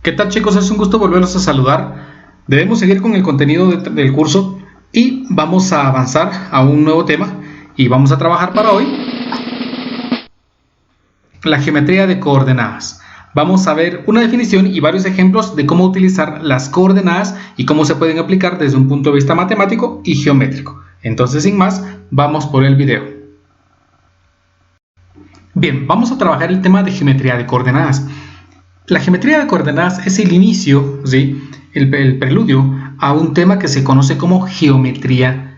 ¿Qué tal, chicos? Es un gusto volverlos a saludar. Debemos seguir con el contenido del curso y vamos a avanzar a un nuevo tema y vamos a trabajar para hoy la geometría de coordenadas. Vamos a ver una definición y varios ejemplos de cómo utilizar las coordenadas y cómo se pueden aplicar desde un punto de vista matemático y geométrico. Entonces, sin más, vamos por el video. Bien, vamos a trabajar el tema de geometría de coordenadas. La geometría de coordenadas es el inicio, ¿sí? el preludio a un tema que se conoce como geometría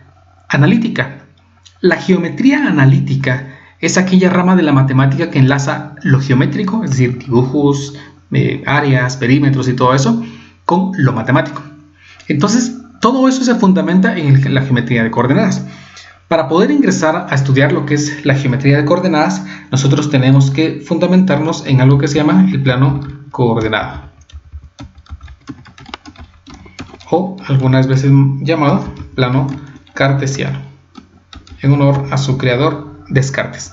analítica. La geometría analítica es aquella rama de la matemática que enlaza lo geométrico, es decir, dibujos, áreas, perímetros y todo eso, con lo matemático. Entonces, todo eso se fundamenta en la geometría de coordenadas. Para poder ingresar a estudiar lo que es la geometría de coordenadas, nosotros tenemos que fundamentarnos en algo que se llama el plano coordenado, o algunas veces llamado plano cartesiano, en honor a su creador Descartes.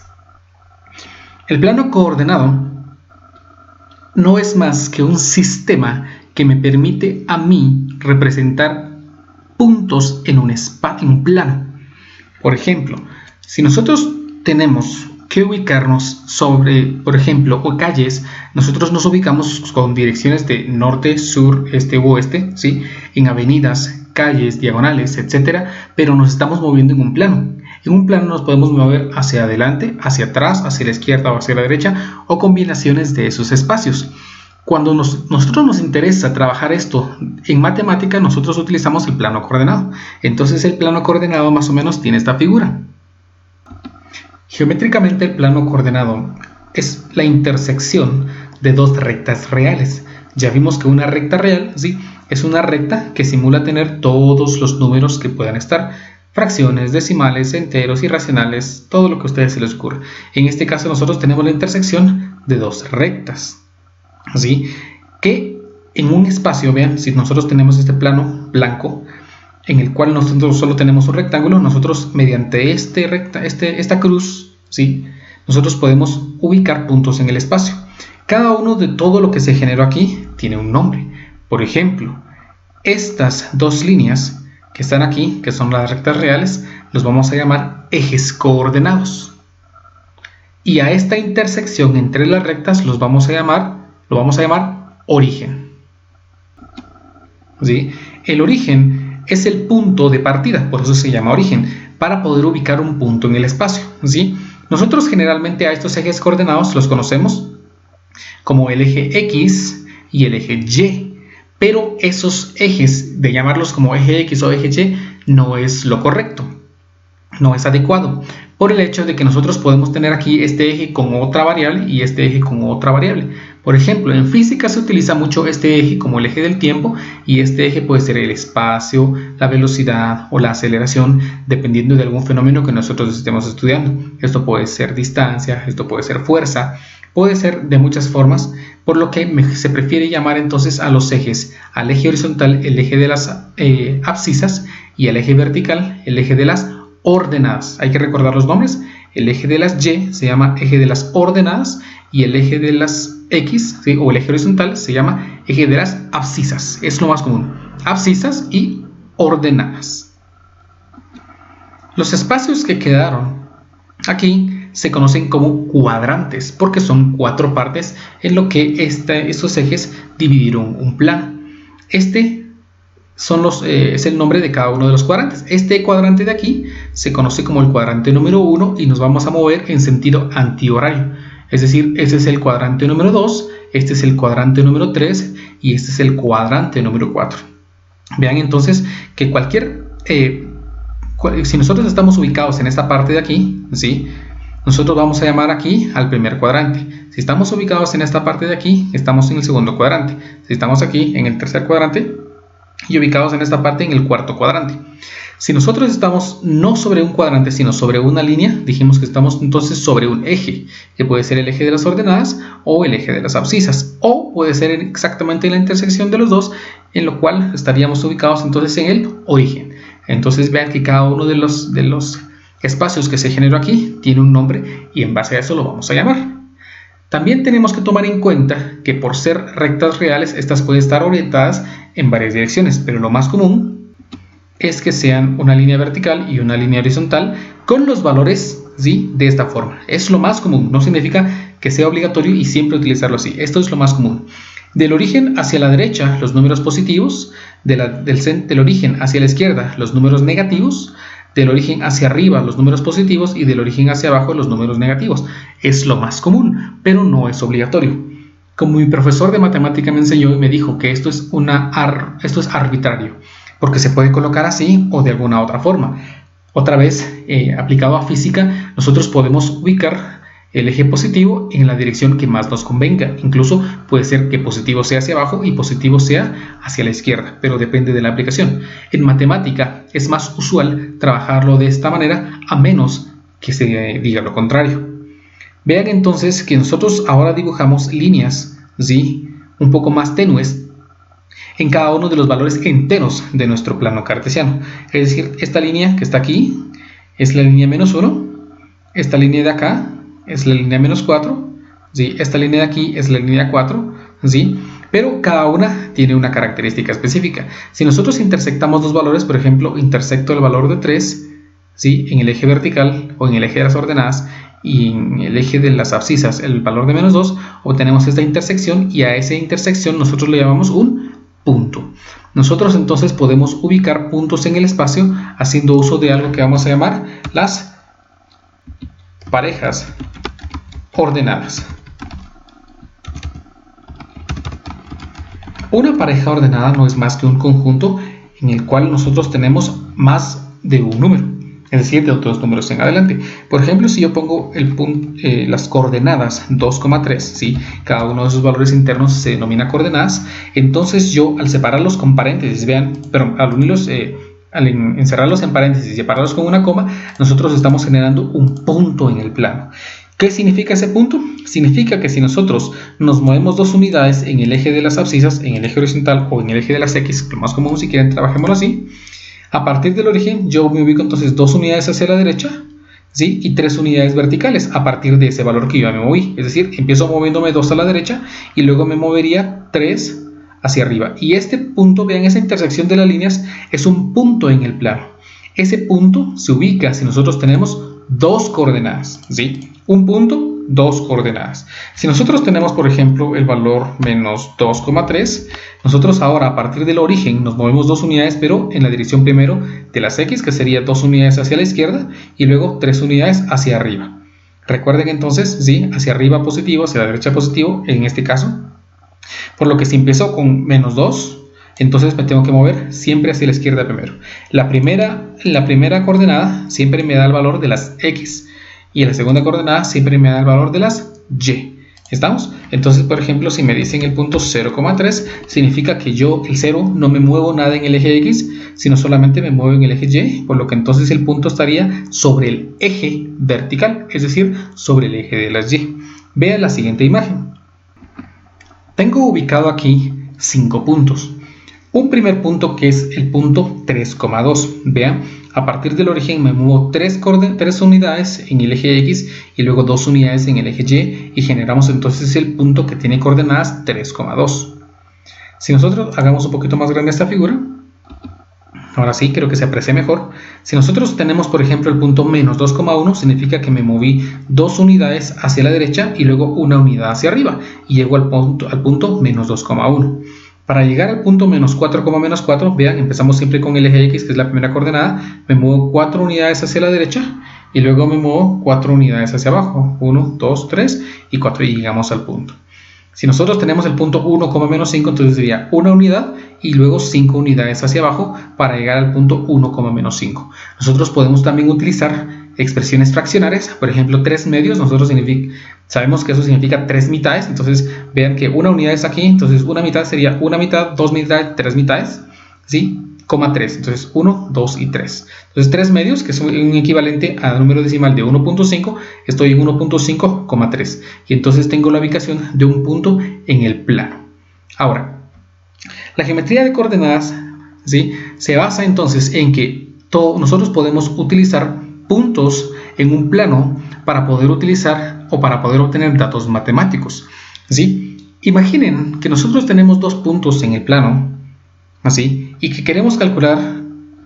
El plano coordenado no es más que un sistema que me permite a mí representar puntos en un plano. Por ejemplo, si nosotros tenemos que ubicarnos sobre, por ejemplo, calles, nosotros nos ubicamos con direcciones de norte, sur, este u oeste, ¿sí? En avenidas, calles, diagonales, etcétera, pero nos estamos moviendo en un plano. En un plano nos podemos mover hacia adelante, hacia atrás, hacia la izquierda o hacia la derecha, o combinaciones de esos espacios. Cuando nosotros nos interesa trabajar esto en matemática, nosotros utilizamos el plano coordenado. Entonces el plano coordenado más o menos tiene esta figura. Geométricamente el plano coordenado es la intersección de dos rectas reales. Ya vimos que una recta real, ¿sí?, es una recta que simula tener todos los números que puedan estar. Fracciones, decimales, enteros, irracionales, todo lo que a ustedes se les ocurra. En este caso nosotros tenemos la intersección de dos rectas. Así que en un espacio, vean, si nosotros tenemos este plano blanco en el cual nosotros solo tenemos un rectángulo, nosotros mediante esta cruz, ¿sí?, nosotros podemos ubicar puntos en el espacio. Cada uno de todo lo que se generó aquí tiene un nombre. Por ejemplo, estas dos líneas que están aquí, que son las rectas reales, los vamos a llamar ejes coordenados. Y a esta intersección entre las rectas lo vamos a llamar origen. ¿Sí? El origen es el punto de partida, por eso se llama origen, para poder ubicar un punto en el espacio. ¿Sí? Nosotros generalmente a estos ejes coordenados los conocemos como el eje X y el eje Y, pero esos ejes, de llamarlos como eje X o eje Y, no es lo correcto, no es adecuado, por el hecho de que nosotros podemos tener aquí este eje con otra variable y este eje con otra variable. Por ejemplo, en física se utiliza mucho este eje como el eje del tiempo, y este eje puede ser el espacio, la velocidad o la aceleración, dependiendo de algún fenómeno que nosotros estemos estudiando. Esto puede ser distancia, esto puede ser fuerza, puede ser de muchas formas, por lo que se prefiere llamar entonces a los ejes, al eje horizontal el eje de las abscisas y al eje vertical el eje de las ordenadas. Hay que recordar los nombres. El eje de las Y se llama eje de las ordenadas y el eje de las X, ¿sí?, o el eje horizontal se llama eje de las abscisas. Es lo más común. Abscisas y ordenadas. Los espacios que quedaron aquí se conocen como cuadrantes porque son 4 partes en lo que estos ejes dividieron un plano. Es el nombre de cada uno de los cuadrantes. Este cuadrante de aquí se conoce como el cuadrante número 1 y nos vamos a mover en sentido antihorario. Es decir, este es el cuadrante número 2, este es el cuadrante número 3 y este es el cuadrante número 4. Vean entonces que si nosotros estamos ubicados en esta parte de aquí, ¿sí?, nosotros vamos a llamar aquí al primer cuadrante. Si estamos ubicados en esta parte de aquí, estamos en el segundo cuadrante. Si estamos aquí en el tercer cuadrante y ubicados en esta parte, en el cuarto cuadrante. Si nosotros estamos no sobre un cuadrante, sino sobre una línea, dijimos que estamos entonces sobre un eje, que puede ser el eje de las ordenadas o el eje de las abscisas, o puede ser exactamente la intersección de los dos, en lo cual estaríamos ubicados entonces en el origen. Entonces vean que cada uno de los espacios que se generó aquí tiene un nombre y en base a eso lo vamos a llamar. También tenemos que tomar en cuenta que por ser rectas reales, estas pueden estar orientadas en varias direcciones, pero lo más común es que sean una línea vertical y una línea horizontal con los valores, ¿sí?, de esta forma. Es lo más común, no significa que sea obligatorio y siempre utilizarlo así. Esto es lo más común. Del origen hacia la derecha, los números positivos, del origen hacia la izquierda, los números negativos, del origen hacia arriba, los números positivos, y del origen hacia abajo, los números negativos. Es lo más común, pero no es obligatorio. Como mi profesor de matemática me enseñó y me dijo que esto es arbitrario, porque se puede colocar así o de alguna otra forma. Otra vez, aplicado a física, nosotros podemos ubicar el eje positivo en la dirección que más nos convenga. Incluso puede ser que positivo sea hacia abajo y positivo sea hacia la izquierda, pero depende de la aplicación. En matemática es más usual trabajarlo de esta manera, a menos que se diga lo contrario. Vean entonces que nosotros ahora dibujamos líneas, ¿sí?, un poco más tenues en cada uno de los valores enteros de nuestro plano cartesiano. Es decir, esta línea que está aquí es la línea -1, esta línea de acá es la línea -4, ¿sí?, esta línea de aquí es la línea 4, ¿sí?, pero cada una tiene una característica específica. Si nosotros intersectamos dos valores, por ejemplo, intersecto el valor de 3, ¿sí?, en el eje vertical o en el eje de las ordenadas, y en el eje de las abscisas el valor de -2, obtenemos esta intersección, y a esa intersección nosotros le llamamos un punto. Nosotros entonces podemos ubicar puntos en el espacio haciendo uso de algo que vamos a llamar las parejas ordenadas. Una pareja ordenada no es más que un conjunto en el cual nosotros tenemos más de un número, es decir, de otros números en adelante. Por ejemplo, si yo pongo las coordenadas 2,3, ¿sí?, cada uno de esos valores internos se denomina coordenadas. Entonces yo, al separarlos con paréntesis, al encerrarlos en paréntesis y separarlos con una coma, nosotros estamos generando un punto en el plano. ¿Qué significa ese punto? Significa que si nosotros nos movemos 2 unidades en el eje de las abscisas, en el eje horizontal o en el eje de las X, lo más común, si quieren trabajémoslo así, a partir del origen yo me ubico entonces 2 unidades hacia la derecha, ¿sí?, y 3 unidades verticales a partir de ese valor que yo ya me moví. Es decir, empiezo moviéndome 2 a la derecha y luego me movería 3 hacia arriba. Y este punto, vean, esa intersección de las líneas es un punto en el plano. Ese punto se ubica si nosotros tenemos 2 coordenadas, ¿sí? Un punto, 2 coordenadas. Si nosotros tenemos, por ejemplo, el valor -2,3, nosotros ahora a partir del origen nos movemos 2 unidades, pero en la dirección primero de las X, que sería 2 unidades hacia la izquierda, y luego 3 unidades hacia arriba. Recuerden entonces, ¿sí?, hacia arriba positivo, hacia la derecha positivo, en este caso. Por lo que si empiezo con -2, entonces me tengo que mover siempre hacia la izquierda primero. La primera coordenada siempre me da el valor de las X, y la segunda coordenada siempre me da el valor de las Y. ¿Estamos? Entonces, por ejemplo, si me dicen el punto 0,3, significa que yo, el 0, no me muevo nada en el eje X, sino solamente me muevo en el eje Y, por lo que entonces el punto estaría sobre el eje vertical, es decir, sobre el eje de las Y. Vean la siguiente imagen. Tengo ubicado aquí 5 puntos. Un primer punto que es el punto 3,2. Vean, a partir del origen me muevo 3 unidades en el eje X y luego 2 unidades en el eje Y, y generamos entonces el punto que tiene coordenadas 3,2. Si nosotros hagamos un poquito más grande esta figura, ahora sí, creo que se aprecia mejor. Si nosotros tenemos, por ejemplo, el punto -2,1, significa que me moví 2 unidades hacia la derecha y luego una unidad hacia arriba, y llego al punto -2,1. Para llegar al punto -4,-4, vean, empezamos siempre con el eje X, que es la primera coordenada, me muevo 4 unidades hacia la derecha y luego me muevo 4 unidades hacia abajo, 1, 2, 3 y 4, y llegamos al punto. Si nosotros tenemos el punto 1,-5, entonces sería una unidad y luego 5 unidades hacia abajo para llegar al punto 1,-5. Nosotros podemos también utilizar expresiones fraccionarias, por ejemplo 3 medios, sabemos que eso significa 3 mitades, entonces vean que una unidad es aquí, entonces una mitad sería una mitad, 2 mitades, 3 mitades, ¿sí? 3, entonces 1, 2 y 3. Entonces 3 medios, que es un equivalente al número decimal de 1.5, estoy en 1.5,3, y entonces tengo la ubicación de un punto en el plano. Ahora, la geometría de coordenadas, ¿sí?, se basa entonces en que nosotros podemos utilizar puntos en un plano para poder utilizar o para poder obtener datos matemáticos, ¿sí? Imaginen que nosotros tenemos dos puntos en el plano, así, y que queremos calcular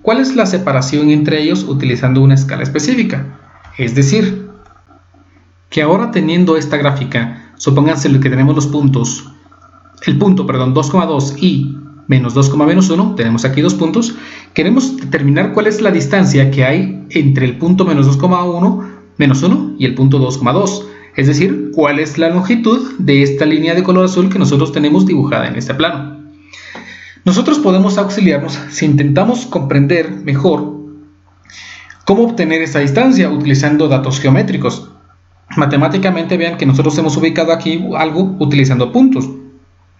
cuál es la separación entre ellos utilizando una escala específica. Es decir, que ahora teniendo esta gráfica, supónganse que tenemos los puntos, el punto, 2,2 y menos 2,-1, tenemos aquí dos puntos, queremos determinar cuál es la distancia que hay entre el punto menos 2,1 y el punto 2,2, es decir, cuál es la longitud de esta línea de color azul que nosotros tenemos dibujada en este plano. Nosotros podemos auxiliarnos si intentamos comprender mejor cómo obtener esta distancia utilizando datos geométricos. Matemáticamente vean que nosotros hemos ubicado aquí algo utilizando puntos,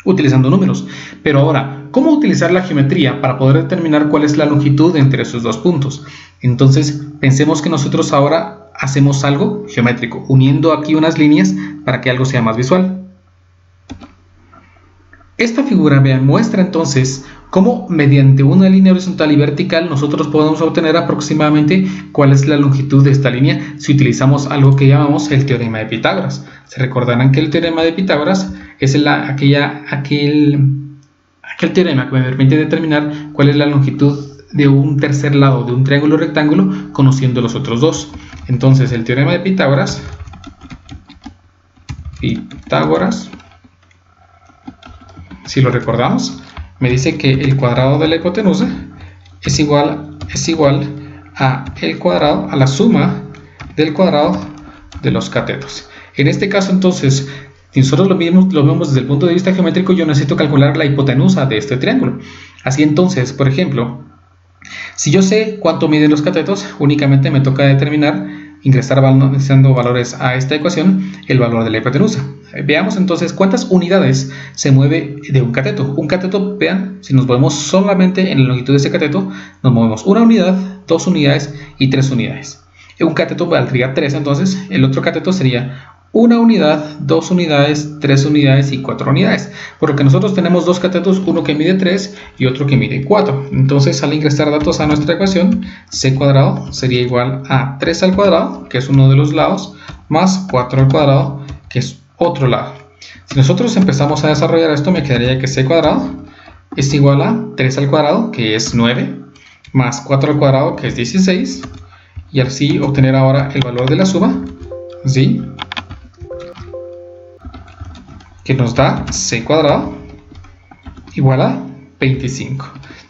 utilizando números, pero ahora, ¿cómo utilizar la geometría para poder determinar cuál es la longitud entre esos dos puntos? Entonces, pensemos que nosotros ahora hacemos algo geométrico, uniendo aquí unas líneas para que algo sea más visual. Esta figura, vean, muestra entonces cómo mediante una línea horizontal y vertical nosotros podemos obtener aproximadamente cuál es la longitud de esta línea si utilizamos algo que llamamos el teorema de Pitágoras. Se recordarán que el teorema de Pitágoras es aquel teorema que me permite determinar cuál es la longitud de un tercer lado de un triángulo rectángulo conociendo los otros dos. Entonces el teorema de Pitágoras, si lo recordamos, me dice que el cuadrado de la hipotenusa es igual a la suma del cuadrado de los catetos. En este caso entonces, si nosotros lo vemos desde el punto de vista geométrico, yo necesito calcular la hipotenusa de este triángulo. Así entonces, por ejemplo, si yo sé cuánto miden los catetos, únicamente me toca ingresar valores a esta ecuación, el valor de la hipotenusa. Veamos entonces cuántas unidades se mueve de un cateto. Un cateto, vean, si nos movemos solamente en la longitud de ese cateto, nos movemos 1 unidad, 2 unidades y 3 unidades. Un cateto valdría 3, entonces el otro cateto sería 1 unidad, 2 unidades, 3 unidades y 4 unidades. Por lo que nosotros tenemos dos catetos, uno que mide 3 y otro que mide 4. Entonces, al ingresar datos a nuestra ecuación, c cuadrado sería igual a 3 al cuadrado, que es uno de los lados, más 4 al cuadrado, que es otro lado. Si nosotros empezamos a desarrollar esto, me quedaría que c cuadrado es igual a 3 al cuadrado, que es 9, más 4 al cuadrado, que es 16, y así obtener ahora el valor de la suma, ¿sí?, que nos da c cuadrado igual a 25.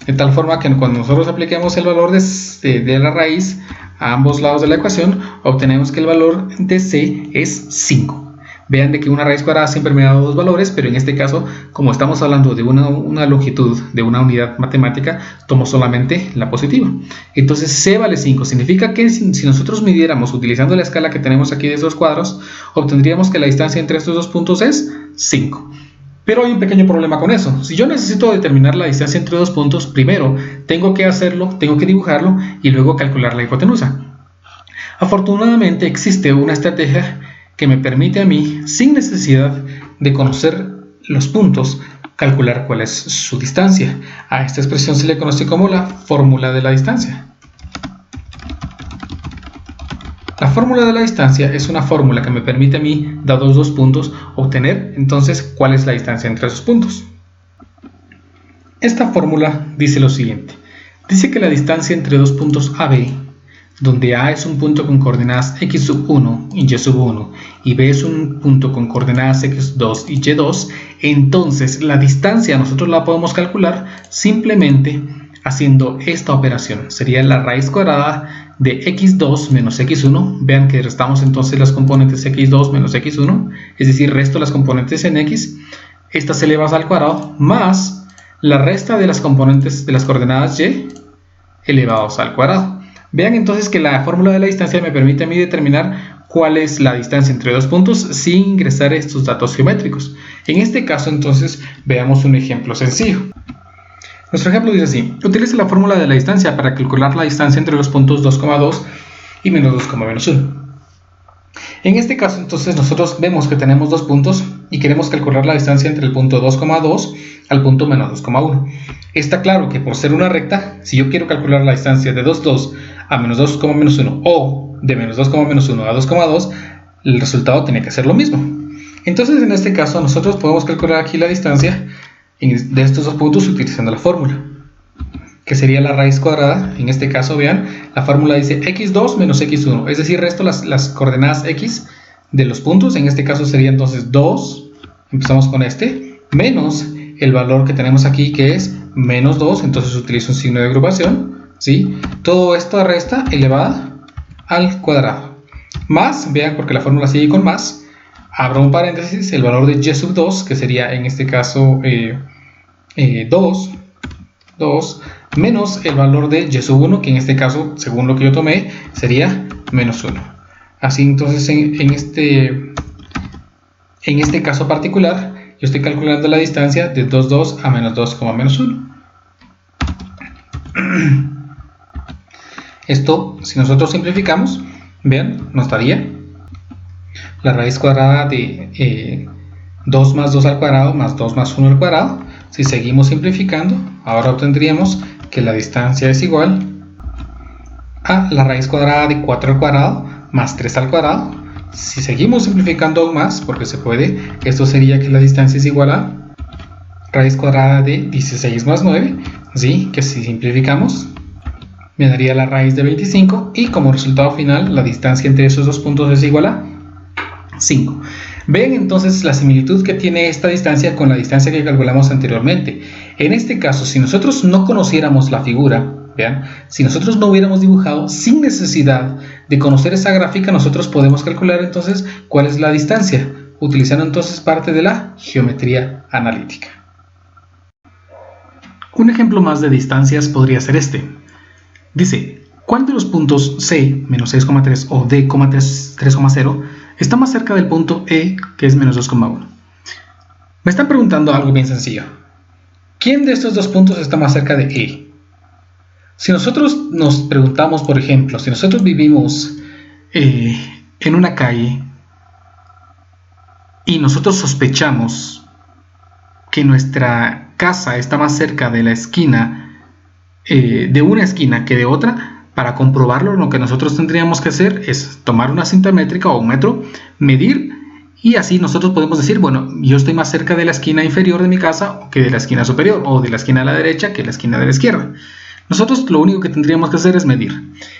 De tal forma que cuando nosotros apliquemos el valor de la raíz a ambos lados de la ecuación, obtenemos que el valor de c es 5. Vean de que una raíz cuadrada siempre me da dos valores, pero en este caso, como estamos hablando de una longitud de una unidad matemática, tomo solamente la positiva. Entonces c vale 5. Significa que si nosotros midiéramos utilizando la escala que tenemos aquí de estos cuadros, obtendríamos que la distancia entre estos dos puntos es 5. Pero hay un pequeño problema con eso. Si yo necesito determinar la distancia entre dos puntos, primero tengo que dibujarlo y luego calcular la hipotenusa. Afortunadamente existe una estrategia que me permite a mí, sin necesidad de conocer los puntos, calcular cuál es su distancia. A esta expresión se le conoce como la fórmula de la distancia. La fórmula de la distancia es una fórmula que me permite a mí, dados dos puntos, obtener entonces cuál es la distancia entre esos puntos. Esta fórmula dice lo siguiente. Dice que la distancia entre dos puntos AB, donde A es un punto con coordenadas x1 y y1 y B es un punto con coordenadas x2 y y2, entonces la distancia nosotros la podemos calcular simplemente haciendo esta operación. Sería la raíz cuadrada de x2 menos x1. Vean que restamos entonces las componentes x2 menos x1, es decir, resto las componentes en x, estas elevadas al cuadrado, más la resta de las componentes de las coordenadas y elevados al cuadrado. Vean entonces que la fórmula de la distancia me permite a mí determinar cuál es la distancia entre dos puntos sin ingresar estos datos geométricos. En este caso entonces veamos un ejemplo sencillo. Nuestro ejemplo dice así: utiliza la fórmula de la distancia para calcular la distancia entre los puntos 2,2 y menos 2,-1. En este caso entonces nosotros vemos que tenemos dos puntos y queremos calcular la distancia entre el punto 2,2 al punto menos 2,1. Está claro que por ser una recta, si yo quiero calcular la distancia de 2,2 a menos 2,-1 o de menos 2,-1 a 2,2, el resultado tiene que ser lo mismo. Entonces en este caso nosotros podemos calcular aquí la distancia de estos dos puntos utilizando la fórmula, que sería la raíz cuadrada. En este caso, vean, la fórmula dice x2 menos x1, es decir, resto las coordenadas x de los puntos. En este caso sería entonces 2, empezamos con este, menos el valor que tenemos aquí, que es menos 2, entonces utilizo un signo de agrupación, ¿sí? Todo esto resta elevada al cuadrado, más, vean, porque la fórmula sigue con más, abro un paréntesis, el valor de y sub 2, que sería en este caso 2, menos el valor de y sub 1, que en este caso, según lo que yo tomé, sería menos 1. Así entonces en este caso particular, yo estoy calculando la distancia de 2 a menos 2, menos 1. Esto, si nosotros simplificamos, vean, nos daría la raíz cuadrada de 2 más 2 al cuadrado más 2 más 1 al cuadrado. Si seguimos simplificando, ahora obtendríamos que la distancia es igual a la raíz cuadrada de 4 al cuadrado más 3 al cuadrado. Si seguimos simplificando aún más, porque se puede, esto sería que la distancia es igual a raíz cuadrada de 16 más 9, ¿sí? Que si simplificamos me daría la raíz de 25, y como resultado final la distancia entre esos dos puntos es igual a 5. Ven entonces la similitud que tiene esta distancia con la distancia que calculamos anteriormente. En este caso, si nosotros no conociéramos la figura, vean, si nosotros no hubiéramos dibujado, sin necesidad de conocer esa gráfica, nosotros podemos calcular entonces cuál es la distancia, utilizando entonces parte de la geometría analítica. Un ejemplo más de distancias podría ser este. Dice, ¿cuál de los puntos C, menos 6,3 o D, 3,0 está más cerca del punto E, que es menos 2,1? Me están preguntando algo bien sencillo. ¿Quién de estos dos puntos está más cerca de E? Si nosotros nos preguntamos, por ejemplo, si nosotros vivimos en una calle y nosotros sospechamos que nuestra casa está más cerca de la esquina, de una esquina que de otra, para comprobarlo lo que nosotros tendríamos que hacer es tomar una cinta métrica o un metro, medir, y así nosotros podemos decir, bueno, yo estoy más cerca de la esquina inferior de mi casa que de la esquina superior, o de la esquina de la derecha que de la esquina de la izquierda. Nosotros lo único que tendríamos que hacer es medir.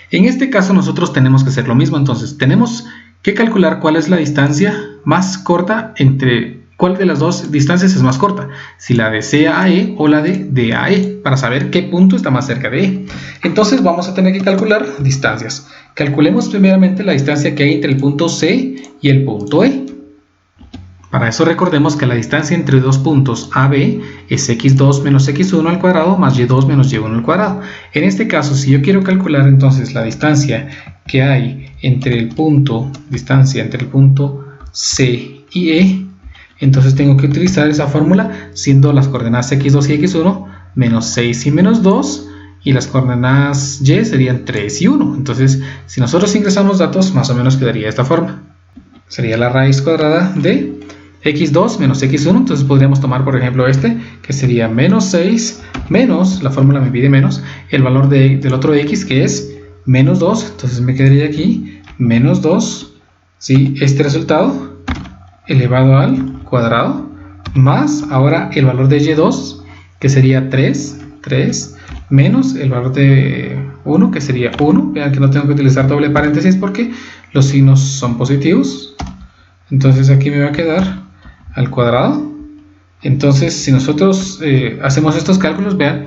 En este caso nosotros tenemos que hacer lo mismo, entonces tenemos que calcular cuál es la distancia más corta entre... ¿Cuál de las dos distancias es más corta? Si la de C a E o la de D a E, para saber qué punto está más cerca de E. Entonces vamos a tener que calcular distancias. Calculemos primeramente la distancia que hay entre el punto C y el punto E. Para eso recordemos que la distancia entre dos puntos A, B es x2 menos x1 al cuadrado más y2 menos y1 al cuadrado. En este caso, si yo quiero calcular entonces la distancia que hay entre el punto C y E, entonces tengo que utilizar esa fórmula, siendo las coordenadas x2 y x1 menos 6 y menos 2, y las coordenadas y serían 3 y 1. Entonces, si nosotros ingresamos datos, más o menos quedaría de esta forma. Sería la raíz cuadrada de x2 menos x1, entonces podríamos tomar, por ejemplo, este, que sería menos 6, menos, la fórmula me pide menos, el valor del otro de x, que es menos 2, entonces me quedaría aquí, menos 2, ¿sí? Este resultado, elevado al cuadrado, más ahora el valor de y2, que sería 3, menos el valor de 1, que sería 1. Vean que no tengo que utilizar doble paréntesis porque los signos son positivos. Entonces aquí me va a quedar al cuadrado. Entonces si nosotros hacemos estos cálculos, vean,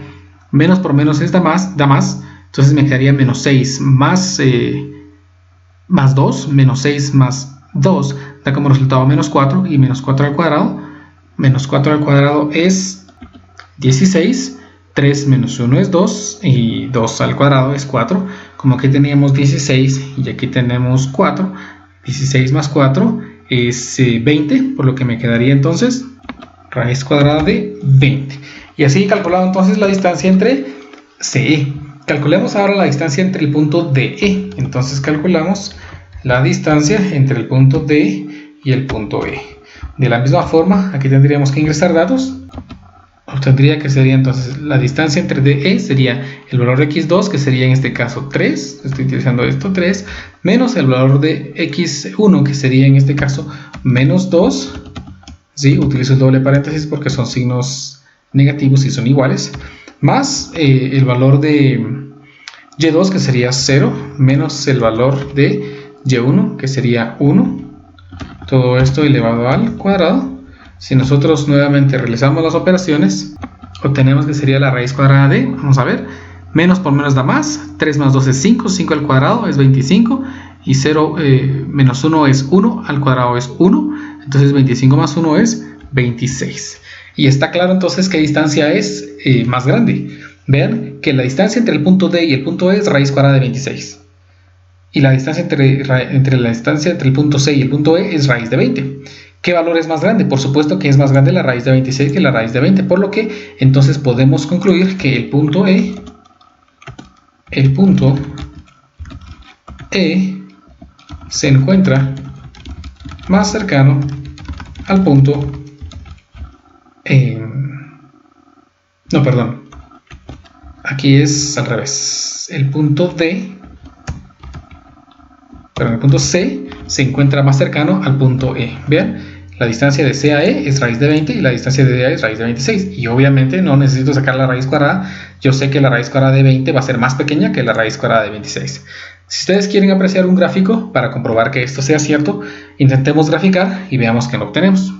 menos por menos da más. Entonces me quedaría menos 6 más 2, menos 6 más 2 da como resultado menos 4, y menos 4 al cuadrado, menos 4 al cuadrado es 16, 3 menos 1 es 2, y 2 al cuadrado es 4, como aquí teníamos 16 y aquí tenemos 4, 16 más 4 es 20, por lo que me quedaría entonces raíz cuadrada de 20, y así he calculado entonces la distancia entre CE. Calculemos ahora la distancia entre el punto DE, entonces calculamos la distancia entre el punto D y el punto E. De la misma forma, aquí tendríamos que ingresar datos. Obtendría que sería entonces la distancia entre D y E sería el valor de x2, que sería en este caso 3, estoy utilizando esto, 3, menos el valor de x1, que sería en este caso menos 2, ¿sí? Utilizo el doble paréntesis porque son signos negativos y son iguales, más el valor de y2, que sería 0, menos el valor de y1, que sería 1, todo esto elevado al cuadrado. Si nosotros nuevamente realizamos las operaciones, obtenemos que sería la raíz cuadrada de, vamos a ver, menos por menos da más, 3 más 2 es 5, 5 al cuadrado es 25, y 0 menos 1 es 1, al cuadrado es 1, entonces 25 más 1 es 26. Y está claro entonces qué distancia es más grande. Vean que la distancia entre el punto D y el punto E es raíz cuadrada de 26. Y la distancia entre el punto C y el punto E es raíz de 20. ¿Qué valor es más grande? Por supuesto que es más grande la raíz de 26 que la raíz de 20, por lo que entonces podemos concluir que el punto E se encuentra más cercano al punto no, perdón, aquí es al revés. El punto C se encuentra más cercano al punto E. Vean, la distancia de C a E es raíz de 20 y la distancia de D a E es raíz de 26. Y obviamente no necesito sacar la raíz cuadrada. Yo sé que la raíz cuadrada de 20 va a ser más pequeña que la raíz cuadrada de 26. Si ustedes quieren apreciar un gráfico para comprobar que esto sea cierto, intentemos graficar y veamos qué obtenemos.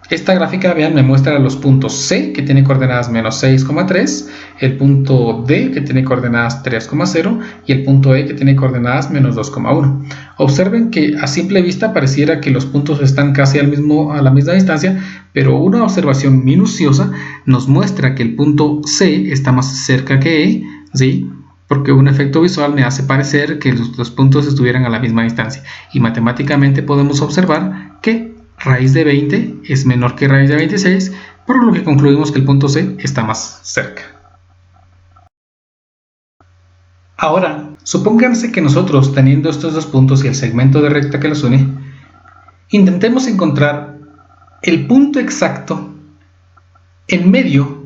Esta gráfica, vean, me muestra los puntos C, que tiene coordenadas menos 6,3, el punto D, que tiene coordenadas 3,0, y el punto E, que tiene coordenadas menos 2,1. Observen que a simple vista pareciera que los puntos están casi a la misma distancia, pero una observación minuciosa nos muestra que el punto C está más cerca que E, ¿sí? Porque un efecto visual me hace parecer que los puntos estuvieran a la misma distancia. Y matemáticamente podemos observar que raíz de 20 es menor que raíz de 26, por lo que concluimos que el punto C está más cerca. Ahora, supónganse que nosotros, teniendo estos dos puntos y el segmento de recta que los une, intentemos encontrar el punto exacto en medio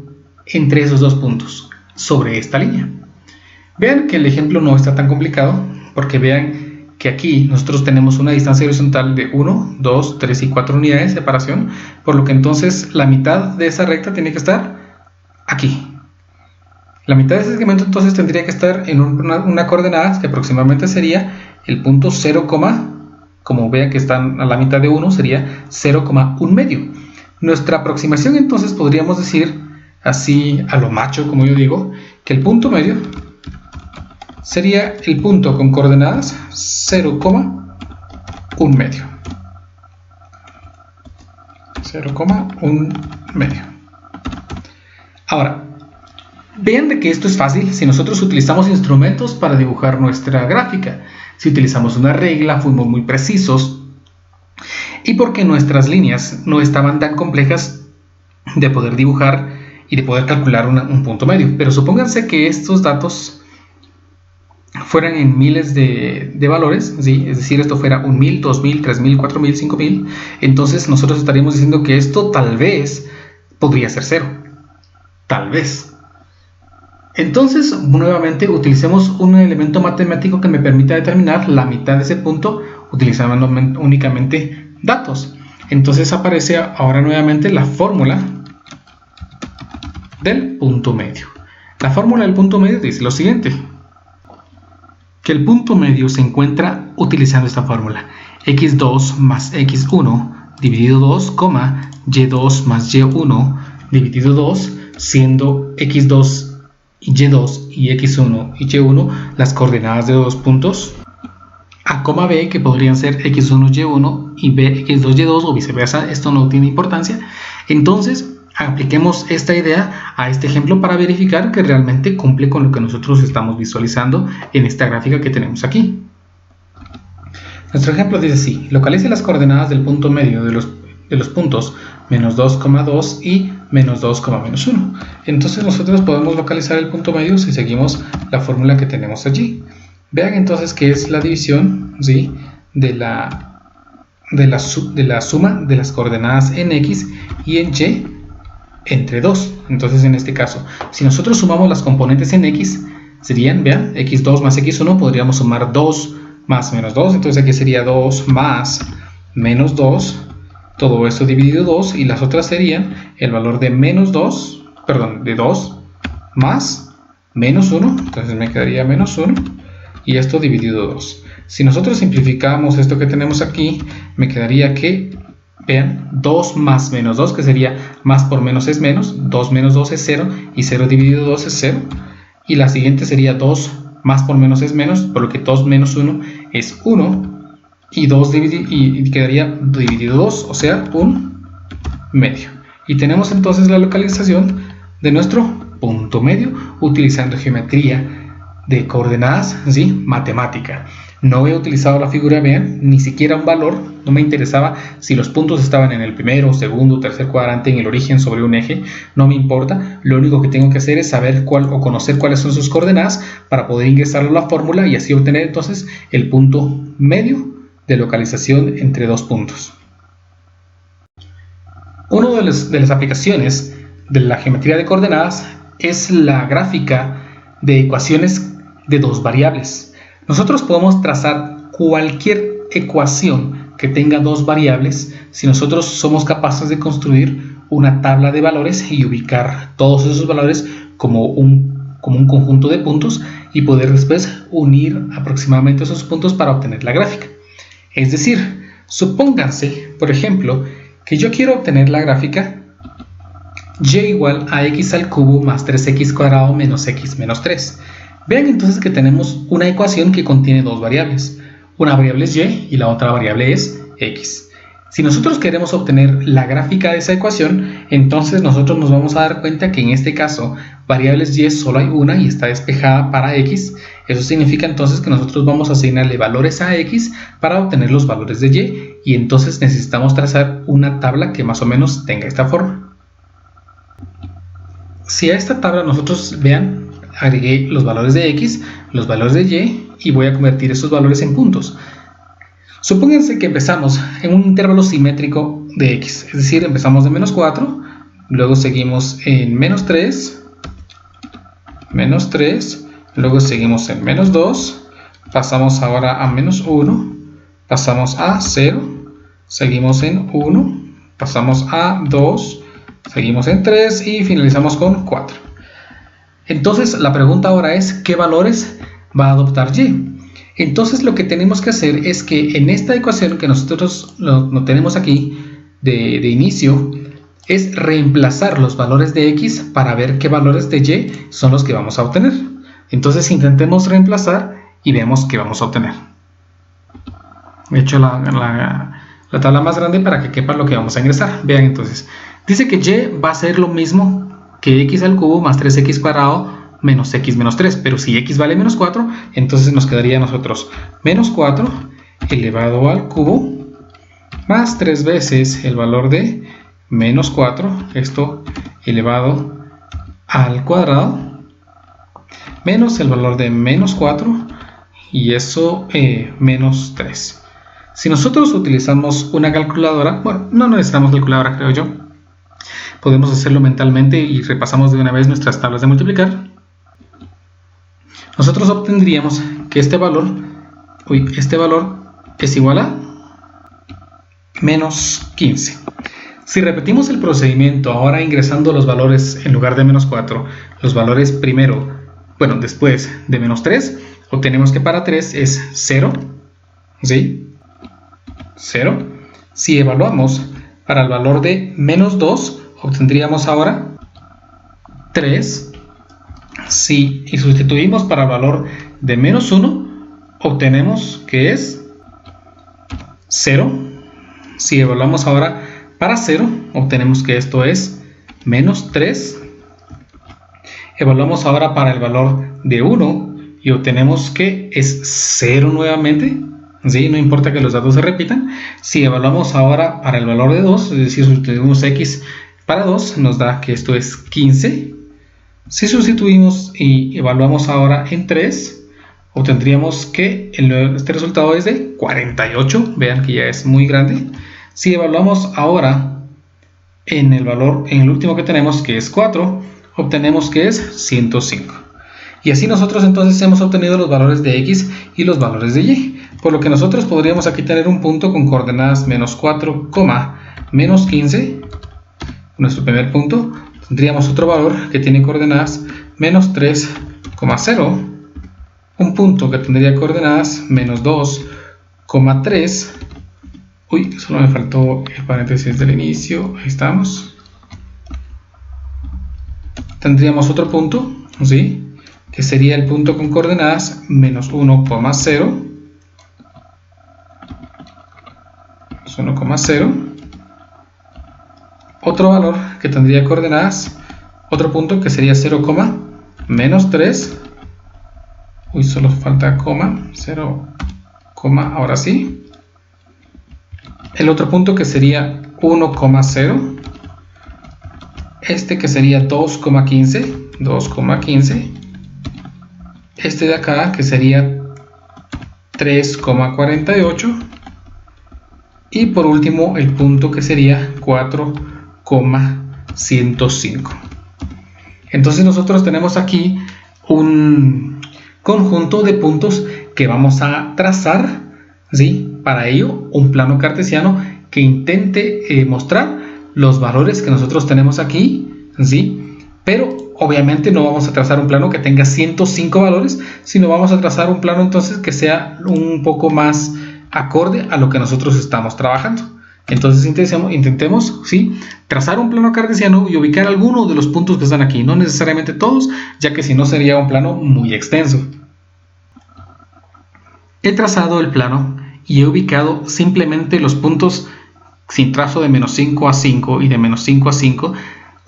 entre esos dos puntos sobre esta línea. Vean que el ejemplo no está tan complicado, porque vean que aquí nosotros tenemos una distancia horizontal de 1, 2, 3 y 4 unidades de separación, por lo que entonces la mitad de esa recta tiene que estar aquí. La mitad de ese segmento entonces tendría que estar en una coordenada que aproximadamente sería el punto 0, como vean que están a la mitad de 1, sería 0,1 medio. Nuestra aproximación entonces podríamos decir, así a lo macho como yo digo, que el punto medio sería el punto con coordenadas 0,1 medio. 0,1 medio. Ahora, vean de que esto es fácil si nosotros utilizamos instrumentos para dibujar nuestra gráfica. Si utilizamos una regla, fuimos muy precisos. Y porque nuestras líneas no estaban tan complejas de poder dibujar y de poder calcular un punto medio. Pero supónganse que estos datos fueran en miles de valores, ¿sí? Es decir, esto fuera 1000, 2000, 3000, 4000, 5000, entonces nosotros estaríamos diciendo que esto tal vez podría ser 0, tal vez. Entonces, nuevamente, utilicemos un elemento matemático que me permita determinar la mitad de ese punto utilizando únicamente datos. Entonces aparece ahora nuevamente la fórmula del punto medio. La fórmula del punto medio dice lo siguiente: que el punto medio se encuentra utilizando esta fórmula: x2 más x1 dividido 2, y2 más y1 dividido 2, siendo x2 y y2 y x1 y y1 las coordenadas de dos puntos A, B, que podrían ser x1 y1 y b x2 y2 o viceversa. Esto no tiene importancia. Entonces apliquemos esta idea a este ejemplo para verificar que realmente cumple con lo que nosotros estamos visualizando en esta gráfica que tenemos aquí. Nuestro ejemplo dice así: localice las coordenadas del punto medio de los puntos menos 2,2 y menos 2, menos 1. Entonces nosotros podemos localizar el punto medio si seguimos la fórmula que tenemos allí. Vean entonces que es la división, ¿sí?, de la suma de las coordenadas en x y en y entre 2. Entonces en este caso, si nosotros sumamos las componentes en x, serían, vean, x2 más x1, podríamos sumar 2 más menos 2, entonces aquí sería 2 más menos 2, todo esto dividido 2, y las otras serían el valor de menos 2, perdón, de 2 más menos 1, entonces me quedaría menos 1, y esto dividido 2. Si nosotros simplificamos esto que tenemos aquí, me quedaría que, vean, 2 más menos 2, que sería más por menos es menos, 2 menos 2 es 0, y 0 dividido 2 es 0, y la siguiente sería 2 más por menos es menos, por lo que 2 menos 1 es 1, y 2 y quedaría dividido 2, o sea, 1 medio. Y tenemos entonces la localización de nuestro punto medio utilizando geometría de coordenadas, ¿sí? Matemática. No he utilizado la figura, vean, ni siquiera un valor, no me interesaba si los puntos estaban en el primero, segundo, tercer cuadrante, en el origen sobre un eje, no me importa, lo único que tengo que hacer es saber cuál o conocer cuáles son sus coordenadas para poder ingresarlo a la fórmula y así obtener entonces el punto medio de localización entre dos puntos. Una de las aplicaciones de la geometría de coordenadas es la gráfica de ecuaciones de dos variables. Nosotros podemos trazar cualquier ecuación que tenga dos variables si nosotros somos capaces de construir una tabla de valores y ubicar todos esos valores como un conjunto de puntos y poder después unir aproximadamente esos puntos para obtener la gráfica. Es decir, supónganse, por ejemplo, que yo quiero obtener la gráfica y igual a x al cubo más 3x cuadrado menos x menos 3. Vean entonces que tenemos una ecuación que contiene dos variables. Una variable es y la otra variable es x. Si nosotros queremos obtener la gráfica de esa ecuación, entonces nosotros nos vamos a dar cuenta que en este caso variables y solo hay una y está despejada para x. Eso significa entonces que nosotros vamos a asignarle valores a x para obtener los valores de y entonces necesitamos trazar una tabla que más o menos tenga esta forma. Si a esta tabla nosotros, vean, agregué los valores de x, los valores de y voy a convertir esos valores en puntos. Supónganse que empezamos en un intervalo simétrico de x, es decir, empezamos de menos 4, luego seguimos en menos 3, luego seguimos en menos 2, pasamos ahora a menos 1, pasamos a 0, seguimos en 1, pasamos a 2, seguimos en 3 y finalizamos con 4. Entonces la pregunta ahora es ¿qué valores va a adoptar y? Entonces lo que tenemos que hacer es que en esta ecuación que nosotros no tenemos aquí de inicio es reemplazar los valores de x para ver qué valores de y son los que vamos a obtener. Entonces intentemos reemplazar y vemos qué vamos a obtener. He hecho la tabla más grande para que quepa lo que vamos a ingresar. Vean entonces, dice que y va a ser lo mismo que x al cubo más 3x cuadrado menos x menos 3, pero si x vale menos 4, entonces nos quedaría a nosotros menos 4 elevado al cubo más 3 veces el valor de menos 4, esto elevado al cuadrado, menos el valor de menos 4 y eso menos 3. Si nosotros utilizamos una calculadora, bueno, no necesitamos calculadora creo yo, podemos hacerlo mentalmente y repasamos de una vez nuestras tablas de multiplicar. Nosotros obtendríamos que este valor es igual a menos 15. Si repetimos el procedimiento ahora ingresando los valores en lugar de menos 4, los valores después de menos 3, obtenemos que para 3 es 0, ¿sí? 0. Si evaluamos para el valor de menos 2, obtendríamos ahora 3. Si sustituimos para el valor de menos 1, obtenemos que es 0. Si evaluamos ahora para 0, obtenemos que esto es menos 3. Evaluamos ahora para el valor de 1 y obtenemos que es 0 nuevamente. ¿Sí? No importa que los datos se repitan. Si evaluamos ahora para el valor de 2, es decir, sustituimos x para 2, nos da que esto es 15. Si sustituimos y evaluamos ahora en 3, obtendríamos que este resultado es de 48. Vean que ya es muy grande. Si evaluamos ahora en el último que tenemos, que es 4, obtenemos que es 105. Y así nosotros entonces hemos obtenido los valores de x y los valores de y. Por lo que nosotros podríamos aquí tener un punto con coordenadas menos 4, menos 15, nuestro primer punto. Tendríamos otro valor que tiene coordenadas menos 3, 0, un punto que tendría coordenadas menos 2, 3, uy, solo me faltó el paréntesis del inicio, ahí estamos. Tendríamos otro punto, ¿sí?, que sería el punto con coordenadas menos 1, 0, 1,0, otro valor que tendría coordenadas, otro punto que sería 0, menos 3, uy, solo falta coma, 0, ahora sí, el otro punto que sería 1,0, este que sería 2,15, este de acá que sería 3,48, y por último el punto que sería 4,105. Entonces nosotros tenemos aquí un conjunto de puntos que vamos a trazar, ¿sí?, para ello un plano cartesiano que intente mostrar los valores que nosotros tenemos aquí, ¿sí?, pero obviamente no vamos a trazar un plano que tenga 105 valores, sino vamos a trazar un plano entonces que sea un poco más acorde a lo que nosotros estamos trabajando. Entonces intentemos, ¿sí?, trazar un plano cartesiano y ubicar algunos de los puntos que están aquí, no necesariamente todos, ya que si no sería un plano muy extenso. He trazado el plano y he ubicado simplemente los puntos sin trazo de menos 5 a 5 y de menos 5 a 5.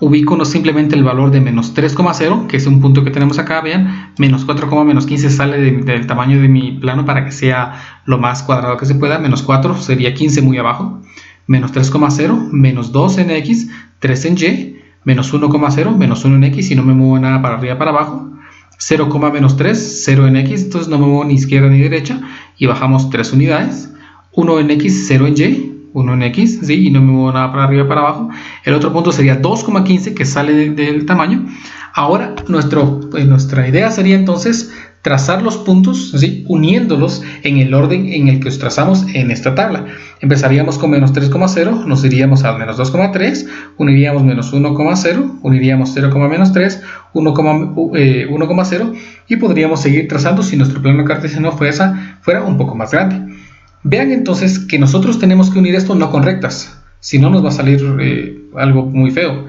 Ubico no simplemente el valor de menos 3,0, que es un punto que tenemos acá, vean, menos 4, menos 15 sale del tamaño de mi plano para que sea lo más cuadrado que se pueda, menos 4 sería 15 muy abajo, menos 3,0, menos 2 en X, 3 en Y, menos 1,0, menos 1 en X y no me muevo nada para arriba para abajo, 0, menos 3, 0 en X, entonces no me muevo ni izquierda ni derecha y bajamos 3 unidades, 1 en X, 0 en Y, 1 en X, ¿sí?, y no me muevo nada para arriba para abajo. El otro punto sería 2,15 que sale del tamaño. Ahora nuestra idea sería entonces trazar los puntos, ¿sí?, uniéndolos en el orden en el que los trazamos en esta tabla. Empezaríamos con menos 3,0, nos iríamos a menos 2,3, uniríamos menos 1,0, uniríamos 0, menos 3, 1,0 y podríamos seguir trazando si nuestro plano cartesiano fuera un poco más grande. Vean entonces que nosotros tenemos que unir esto no con rectas, si no nos va a salir algo muy feo.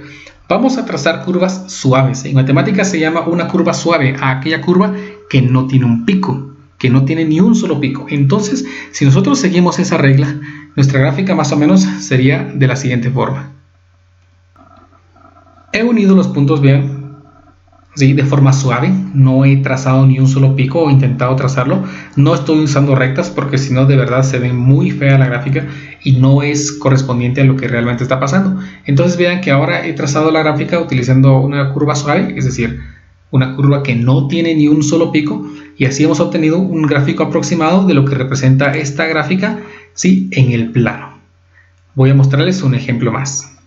Vamos a trazar curvas suaves. En matemáticas se llama una curva suave a aquella curva que no tiene un pico, que no tiene ni un solo pico. Entonces, si nosotros seguimos esa regla, nuestra gráfica más o menos sería de la siguiente forma. He unido los puntos, vean, ¿sí?, de forma suave, no he trazado ni un solo pico o intentado trazarlo, no estoy usando rectas porque si no de verdad se ve muy fea la gráfica y no es correspondiente a lo que realmente está pasando. Entonces vean que ahora he trazado la gráfica utilizando una curva suave, es decir, una curva que no tiene ni un solo pico, y así hemos obtenido un gráfico aproximado de lo que representa esta gráfica, ¿sí?, en el plano. Voy a mostrarles un ejemplo más.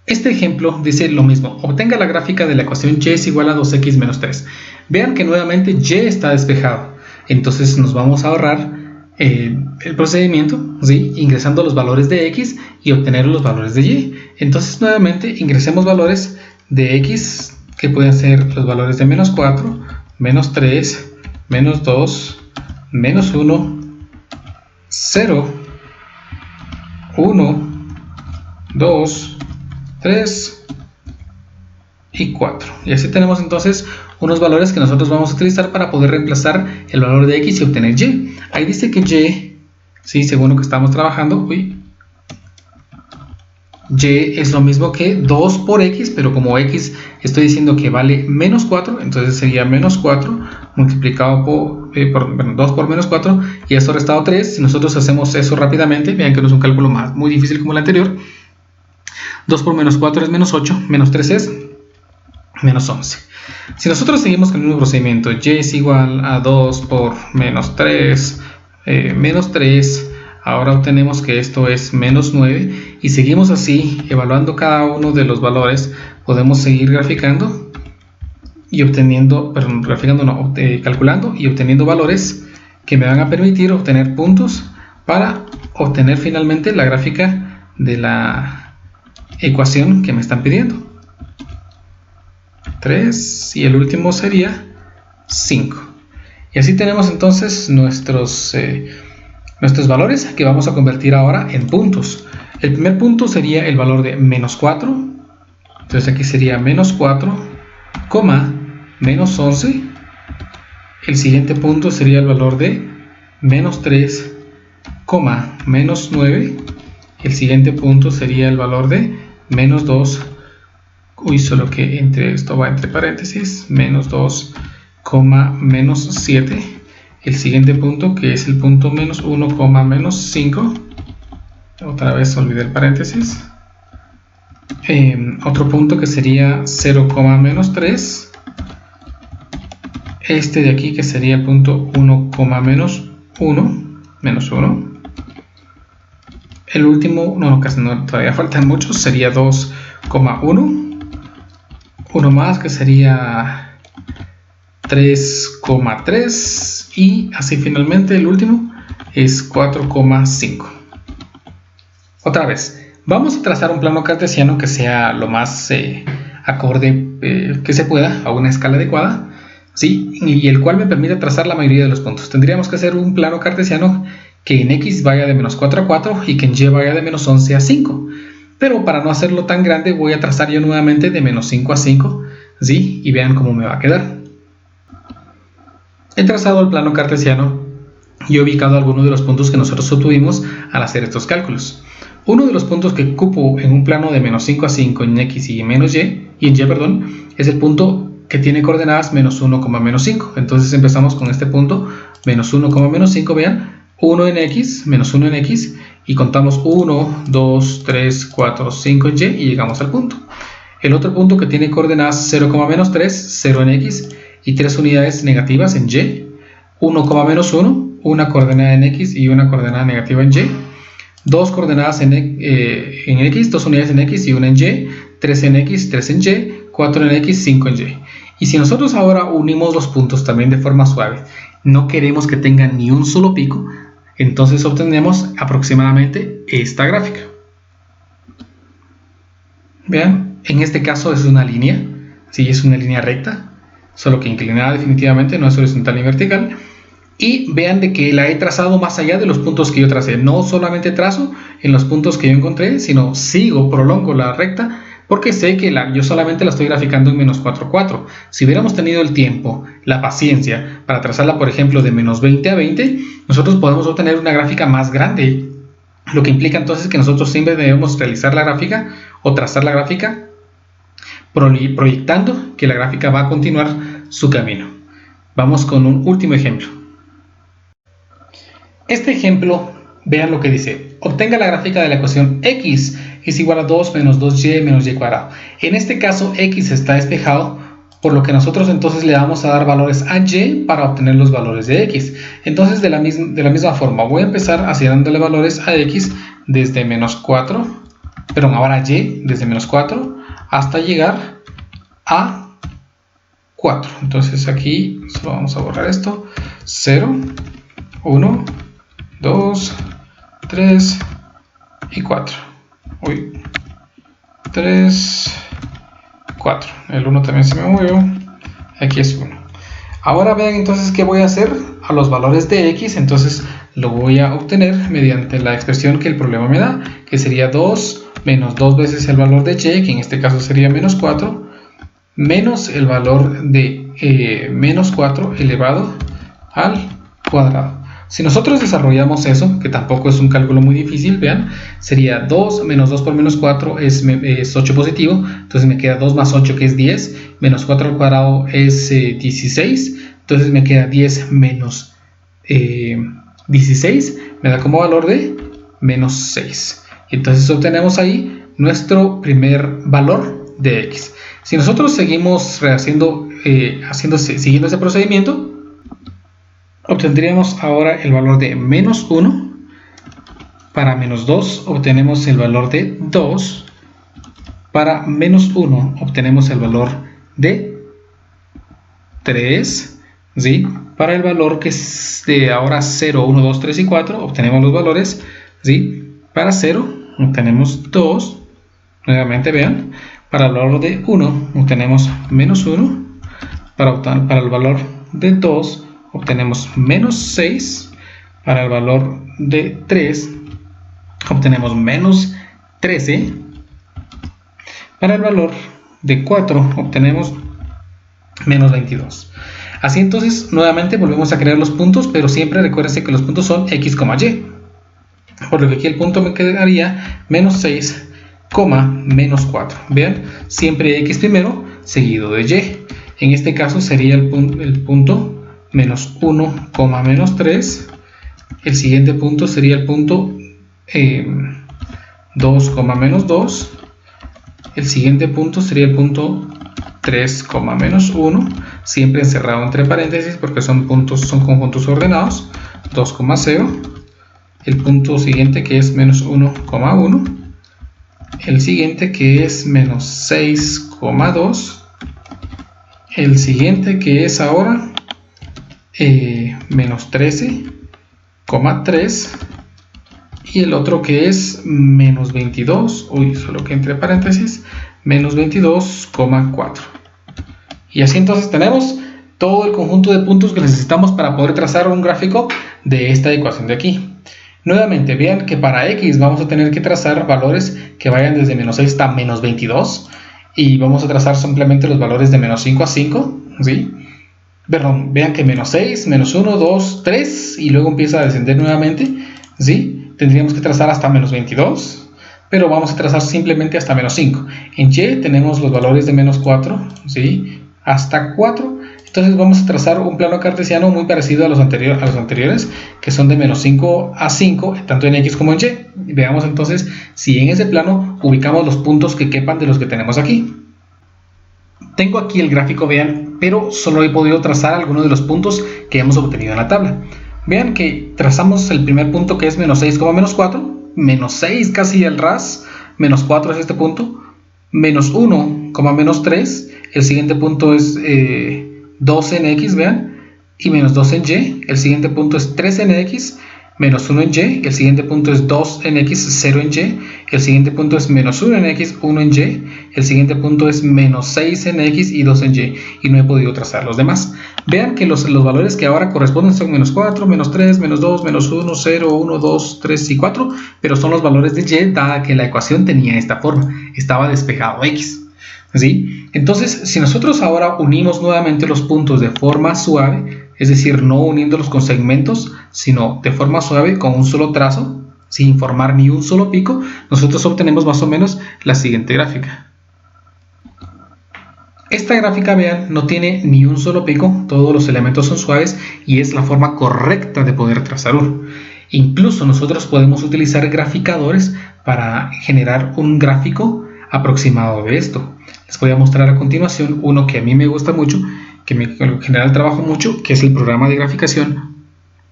Este ejemplo dice lo mismo: obtenga la gráfica de la ecuación y es igual a 2x menos 3. Vean que nuevamente y está despejado, entonces nos vamos a ahorrar el procedimiento, ¿sí?, ingresando los valores de x y obtener los valores de y. Entonces nuevamente ingresemos valores de x que pueden ser los valores de menos 4, menos 3, menos 2, menos 1, 0, 1, 2, 3 y 4. Y así tenemos entonces unos valores que nosotros vamos a utilizar para poder reemplazar el valor de x y obtener y. Ahí dice que y, ¿sí?, según lo que estamos trabajando, y es lo mismo que 2 por x, pero como x estoy diciendo que vale menos 4, entonces sería menos 4 multiplicado por 2 por menos 4, y esto restado 3. Si nosotros hacemos eso rápidamente, vean que no es un cálculo muy difícil como el anterior. 2 por menos 4 es menos 8, menos 3 es menos 11. Si nosotros seguimos con el mismo procedimiento, y es igual a 2 por menos 3, menos 3, ahora obtenemos que esto es menos 9, y seguimos así, evaluando cada uno de los valores, podemos seguir graficando, y obteniendo, perdón, graficando no, calculando y obteniendo valores que me van a permitir obtener puntos para obtener finalmente la gráfica de la ecuación que me están pidiendo. 3 y el último sería 5. Y así tenemos entonces nuestros valores que vamos a convertir ahora en puntos. El primer punto sería el valor de menos 4. Entonces aquí sería menos 4, menos 11. El siguiente punto sería el valor de menos 3, menos 9. El siguiente punto sería el valor de menos 2. Solo que esto va entre paréntesis. Menos 2, menos 7. El siguiente punto, que es el punto menos 1, menos 5. Otra vez olvidé el paréntesis. Otro punto que sería 0, menos 3. Este de aquí que sería el punto 1, menos 1. Menos 1. El último, no, casi no, todavía faltan muchos, sería 2, 1. Uno más que sería 3,3 y así finalmente el último es 4,5. Otra vez, vamos a trazar un plano cartesiano que sea lo más acorde que se pueda a una escala adecuada, ¿sí? Y el cual me permite trazar la mayoría de los puntos. Tendríamos que hacer un plano cartesiano que en X vaya de menos 4 a 4 y que en Y vaya de menos 11 a 5. Pero para no hacerlo tan grande voy a trazar yo nuevamente de menos 5 a 5, ¿sí? Y vean cómo me va a quedar. He trazado el plano cartesiano y he ubicado algunos de los puntos que nosotros obtuvimos al hacer estos cálculos. Uno de los puntos que ocupo en un plano de menos 5 a 5 en X y menos Y, es el punto que tiene coordenadas menos 1, menos 5. Entonces empezamos con este punto, menos 1, menos 5, vean, 1 en X, menos 1 en X, y contamos 1, 2, 3, 4, 5 en Y y llegamos al punto. El otro punto que tiene coordenadas 0, menos 3, 0 en X y 3 unidades negativas en Y, 1, menos 1, una coordenada en X y una coordenada negativa en Y, 2 coordenadas en X, 2 unidades en X y una en Y, 3 en X, 3 en Y, 4 en X, 5 en Y. Y si nosotros ahora unimos los puntos también de forma suave, no queremos que tengan ni un solo pico, entonces obtenemos aproximadamente esta gráfica. Vean, en este caso es una línea, sí, es una línea recta, solo que inclinada definitivamente, no es horizontal ni vertical. Y vean de que la he trazado más allá de los puntos que yo tracé. No solamente trazo en los puntos que yo encontré, sino prolongo la recta, porque sé que yo solamente la estoy graficando en menos 4, 4. Si hubiéramos tenido el tiempo, la paciencia, para trazarla, por ejemplo, de menos 20 a 20, nosotros podemos obtener una gráfica más grande. Lo que implica entonces que nosotros siempre debemos realizar la gráfica o trazar la gráfica proyectando que la gráfica va a continuar su camino. Vamos con un último ejemplo. Este ejemplo, vean lo que dice. Obtenga la gráfica de la ecuación x es igual a 2 menos 2y menos y cuadrado. En este caso x está despejado, por lo que nosotros entonces le vamos a dar valores a y para obtener los valores de x. Entonces de la misma forma voy a empezar así dándole valores a x desde menos 4, perdón, ahora a y desde menos 4 hasta llegar a 4. Entonces aquí solo vamos a borrar esto. 0, 1, 2, 3 y 4. 3, 4. El 1 también se me movió. Aquí es 1. Ahora vean entonces qué voy a hacer a los valores de x. Entonces lo voy a obtener mediante la expresión que el problema me da, que sería 2 menos 2 veces el valor de y, que en este caso sería menos 4, menos el valor de menos 4 elevado al cuadrado. Si nosotros desarrollamos eso, que tampoco es un cálculo muy difícil, vean, sería 2 menos 2 por menos 4 es 8 positivo, entonces me queda 2 más 8 que es 10, menos 4 al cuadrado es 16, entonces me queda 10 menos 16, me da como valor de menos 6. Entonces obtenemos ahí nuestro primer valor de x. Si nosotros seguimos siguiendo ese procedimiento, obtendríamos ahora el valor de menos 1. Para menos 2 obtenemos el valor de 2. Para menos 1 obtenemos el valor de 3, ¿sí? Para el valor que es de ahora 0, 1, 2, 3 y 4, obtenemos los valores, ¿sí? Para 0 obtenemos 2, nuevamente vean, para el valor de 1 obtenemos menos 1, para el valor de 2 obtenemos menos 6, para el valor de 3 obtenemos menos 13, para el valor de 4 obtenemos menos 22. Así entonces, nuevamente volvemos a crear los puntos, pero siempre recuérdense que los puntos son x, y. Por lo que aquí el punto me quedaría menos 6, menos 4. Vean, siempre x primero, seguido de y. En este caso sería el punto menos 1, menos 3. El siguiente punto sería el punto 2, menos 2. El siguiente punto sería el punto 3, menos 1, siempre encerrado entre paréntesis porque son conjuntos ordenados. 2, 0. El punto siguiente que es menos 1, 1. El siguiente que es menos 6, 2. El siguiente que es ahora menos 13, 3. Y el otro que es menos 22, solo que entre paréntesis, menos 22, 4. Y así entonces tenemos todo el conjunto de puntos que necesitamos para poder trazar un gráfico de esta ecuación de aquí. Nuevamente, vean que para x vamos a tener que trazar valores que vayan desde menos 6 hasta menos 22. Y vamos a trazar simplemente los valores de menos 5 a 5, ¿sí? Perdón, vean que menos 6, menos 1, 2, 3, y luego empieza a descender nuevamente, ¿sí? Tendríamos que trazar hasta menos 22, pero vamos a trazar simplemente hasta menos 5. En y tenemos los valores de menos 4, ¿sí? Hasta 4. Entonces vamos a trazar un plano cartesiano muy parecido a los anteriores, que son de menos 5 a 5, tanto en x como en y. Veamos entonces si en ese plano ubicamos los puntos que quepan de los que tenemos aquí. Tengo aquí el gráfico, vean, pero solo he podido trazar algunos de los puntos que hemos obtenido en la tabla. Vean que trazamos el primer punto que es menos 6, menos 4, menos 6 casi al ras, menos 4 es este punto, menos 1, menos 3, el siguiente punto es 2 en x, vean, y menos 2 en y, el siguiente punto es 3 en x, menos 1 en y, el siguiente punto es 2 en x, 0 en y, el siguiente punto es menos 1 en x, 1 en y, el siguiente punto es menos 6 en x y 2 en y no he podido trazar los demás. Vean que los valores que ahora corresponden son menos 4, menos 3, menos 2, menos 1, 0, 1, 2, 3 y 4, pero son los valores de y, dada que la ecuación tenía esta forma, estaba despejado x, ¿sí? Entonces, si nosotros ahora unimos nuevamente los puntos de forma suave, es decir, no uniéndolos con segmentos, sino de forma suave con un solo trazo, sin formar ni un solo pico, nosotros obtenemos más o menos la siguiente gráfica. Esta gráfica, vean, no tiene ni un solo pico, todos los elementos son suaves y es la forma correcta de poder trazar uno. Incluso nosotros podemos utilizar graficadores para generar un gráfico aproximado de esto. Les voy a mostrar a continuación uno que a mí me gusta mucho, que en general trabajo mucho, que es el programa de graficación,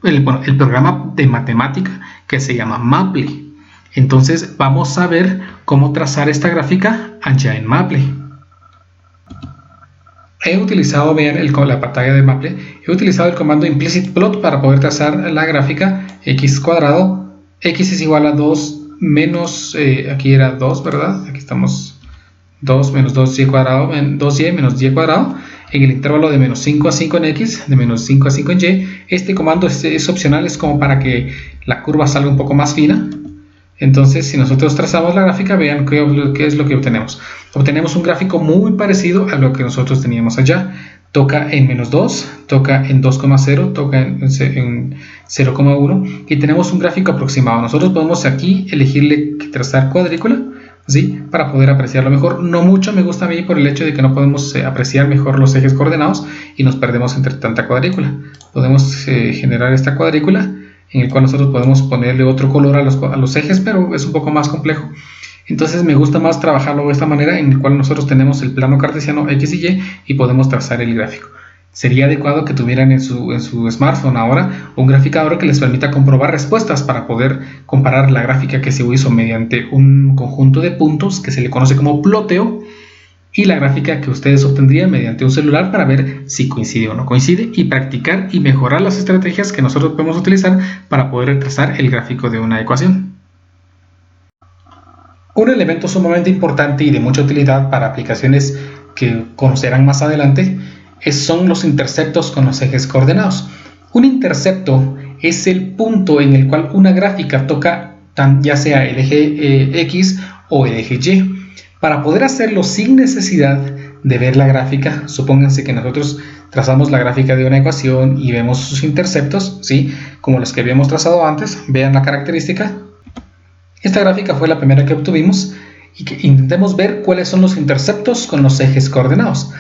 el programa de matemática que se llama Maple. Entonces vamos a ver cómo trazar esta gráfica allá en Maple. He utilizado, vean la pantalla de Maple, he utilizado el comando implicit plot para poder trazar la gráfica x cuadrado, x es igual a 2 menos, aquí era 2, ¿verdad? Aquí estamos 2 menos 2y cuadrado, 2y menos y cuadrado, en el intervalo de menos 5 a 5 en x, de menos 5 a 5 en y. Este comando es opcional, es como para que la curva salga un poco más fina. Entonces, si nosotros trazamos la gráfica, vean qué es lo que obtenemos. Obtenemos un gráfico muy parecido a lo que nosotros teníamos allá. Toca en menos 2, toca en 2,0, toca en 0,1 y tenemos un gráfico aproximado. Nosotros podemos aquí elegirle trazar cuadrícula, ¿sí? Para poder apreciarlo mejor. No mucho me gusta a mí por el hecho de que no podemos apreciar mejor los ejes coordenados y nos perdemos entre tanta cuadrícula. Podemos generar esta cuadrícula en el cual nosotros podemos ponerle otro color a los ejes, pero es un poco más complejo. Entonces me gusta más trabajarlo de esta manera, en el cual nosotros tenemos el plano cartesiano x y y podemos trazar el gráfico. Sería adecuado que tuvieran en su smartphone ahora un graficador que les permita comprobar respuestas para poder comparar la gráfica que se hizo mediante un conjunto de puntos que se le conoce como ploteo y la gráfica que ustedes obtendrían mediante un celular para ver si coincide o no coincide y practicar y mejorar las estrategias que nosotros podemos utilizar para poder trazar el gráfico de una ecuación. Un elemento sumamente importante y de mucha utilidad para aplicaciones que conocerán más adelante son los interceptos con los ejes coordenados. Un intercepto es el punto en el cual una gráfica toca ya sea el eje X o el eje Y. Para poder hacerlo sin necesidad de ver la gráfica, supónganse que nosotros trazamos la gráfica de una ecuación y vemos sus interceptos, ¿sí? Como los que habíamos trazado antes, vean la característica. Esta gráfica fue la primera que obtuvimos y que intentemos ver cuáles son los interceptos con los ejes coordenados.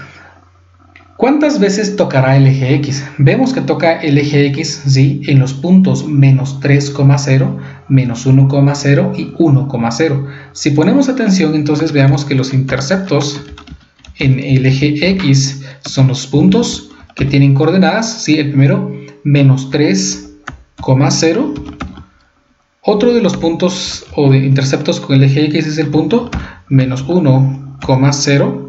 ¿Cuántas veces tocará el eje X? Vemos que toca el eje X, ¿sí?, en los puntos menos 3,0, menos 1,0 y 1,0. Si ponemos atención, entonces veamos que los interceptos en el eje X son los puntos que tienen coordenadas, ¿sí? El primero, menos 3,0. Otro de los puntos o de interceptos con el eje X es el punto menos 1,0.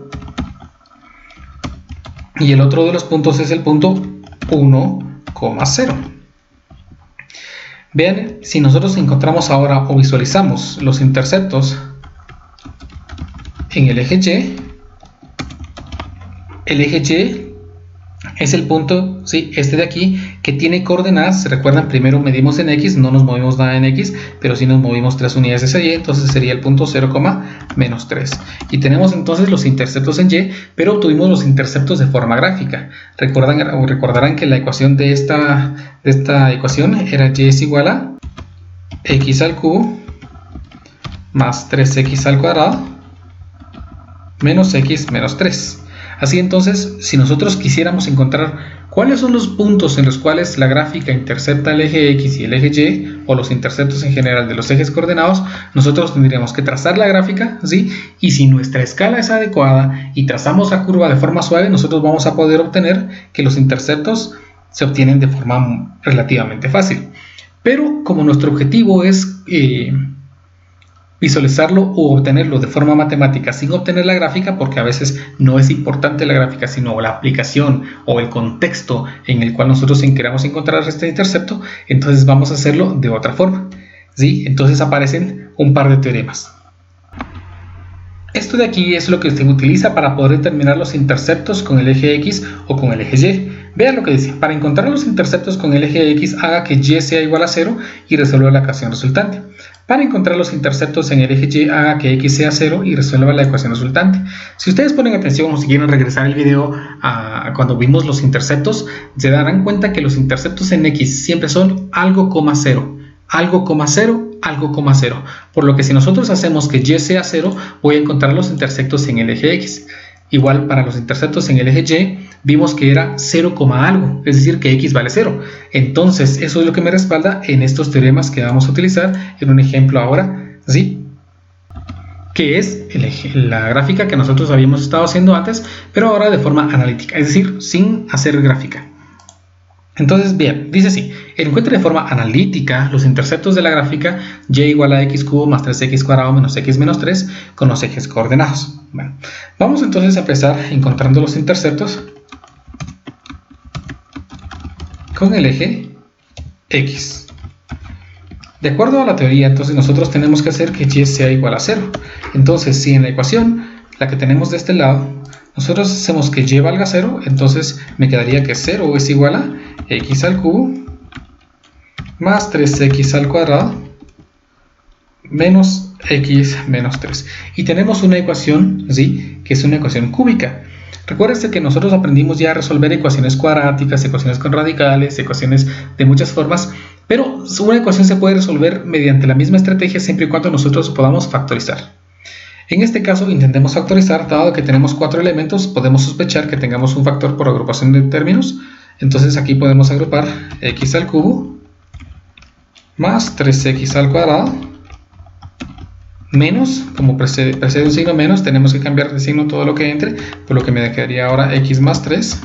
Y el otro de los puntos es el punto 1,0. Vean, si nosotros encontramos ahora o visualizamos los interceptos en el eje Y es el punto, ¿sí?, este de aquí, que tiene coordenadas. Recuerdan, primero medimos en X, no nos movimos nada en X, pero sí nos movimos 3 unidades hacia Y, entonces sería el punto 0,-3. Y tenemos entonces los interceptos en Y, pero obtuvimos los interceptos de forma gráfica. Recordarán que la ecuación de esta ecuación era Y es igual a X al cubo más 3X al cuadrado menos X menos 3. Así entonces, si nosotros quisiéramos encontrar cuáles son los puntos en los cuales la gráfica intercepta el eje X y el eje Y, o los interceptos en general de los ejes coordenados, nosotros tendríamos que trazar la gráfica, ¿sí? Y si nuestra escala es adecuada y trazamos la curva de forma suave, nosotros vamos a poder obtener que los interceptos se obtienen de forma relativamente fácil. Pero como nuestro objetivo es visualizarlo o obtenerlo de forma matemática sin obtener la gráfica, porque a veces no es importante la gráfica, sino la aplicación o el contexto en el cual nosotros queramos encontrar este intercepto, entonces vamos a hacerlo de otra forma, ¿sí? Entonces aparecen un par de teoremas. Esto de aquí es lo que se utiliza para poder determinar los interceptos con el eje X o con el eje Y. Vean lo que dice: para encontrar los interceptos con el eje X, haga que Y sea igual a 0 y resuelva la ecuación resultante. Para encontrar los interceptos en el eje Y, haga que X sea 0 y resuelva la ecuación resultante. Si ustedes ponen atención o si quieren regresar el video a cuando vimos los interceptos, se darán cuenta que los interceptos en X siempre son algo, 0, algo, 0, algo, 0. Por lo que si nosotros hacemos que Y sea 0, voy a encontrar los interceptos en el eje X. Igual para los interceptos en el eje Y, vimos que era 0, algo, es decir, que X vale 0. Entonces, eso es lo que me respalda en estos teoremas que vamos a utilizar en un ejemplo ahora, ¿sí? Que es la gráfica que nosotros habíamos estado haciendo antes, pero ahora de forma analítica, es decir, sin hacer gráfica. Entonces, bien, dice así: encuentre de forma analítica los interceptos de la gráfica Y igual a X cubo más 3X cuadrado menos X menos 3 con los ejes coordenados. Bueno, vamos entonces a empezar encontrando los interceptos con el eje X. De acuerdo a la teoría, entonces nosotros tenemos que hacer que Y sea igual a 0. Entonces, si en la ecuación, la que tenemos de este lado, nosotros hacemos que Y valga 0, entonces me quedaría que 0 es igual a X al cubo más 3X al cuadrado menos X menos 3. Y tenemos una ecuación, ¿sí?, que es una ecuación cúbica. Recuérdense que nosotros aprendimos ya a resolver ecuaciones cuadráticas, ecuaciones con radicales, ecuaciones de muchas formas, pero una ecuación se puede resolver mediante la misma estrategia siempre y cuando nosotros podamos factorizar. En este caso intentemos factorizar. Dado que tenemos 4 elementos, podemos sospechar que tengamos un factor por agrupación de términos. Entonces aquí podemos agrupar X al cubo más 3X al cuadrado menos, como precede un signo menos, tenemos que cambiar de signo todo lo que entre, por lo que me quedaría ahora X más 3.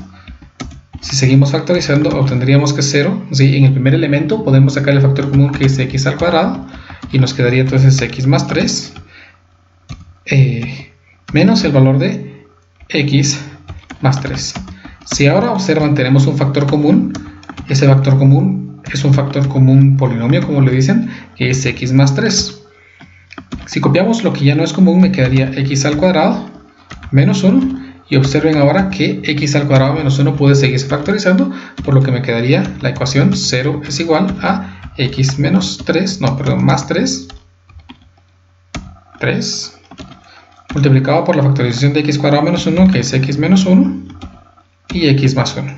Si seguimos factorizando, obtendríamos que 0. ¿Sí? En el primer elemento podemos sacar el factor común, que es X al cuadrado, y nos quedaría entonces X más 3 menos el valor de x más 3. Si ahora observan tenemos un factor común, ese factor común es un factor común polinomio, como le dicen, que es x más 3. Si copiamos lo que ya no es común, me quedaría x al cuadrado menos 1. Y observen ahora que x al cuadrado menos 1 puede seguirse factorizando, por lo que me quedaría la ecuación 0 es igual a x menos 3, no, perdón, más 3 multiplicado por la factorización de x cuadrado menos 1, que es x menos 1, y x más 1.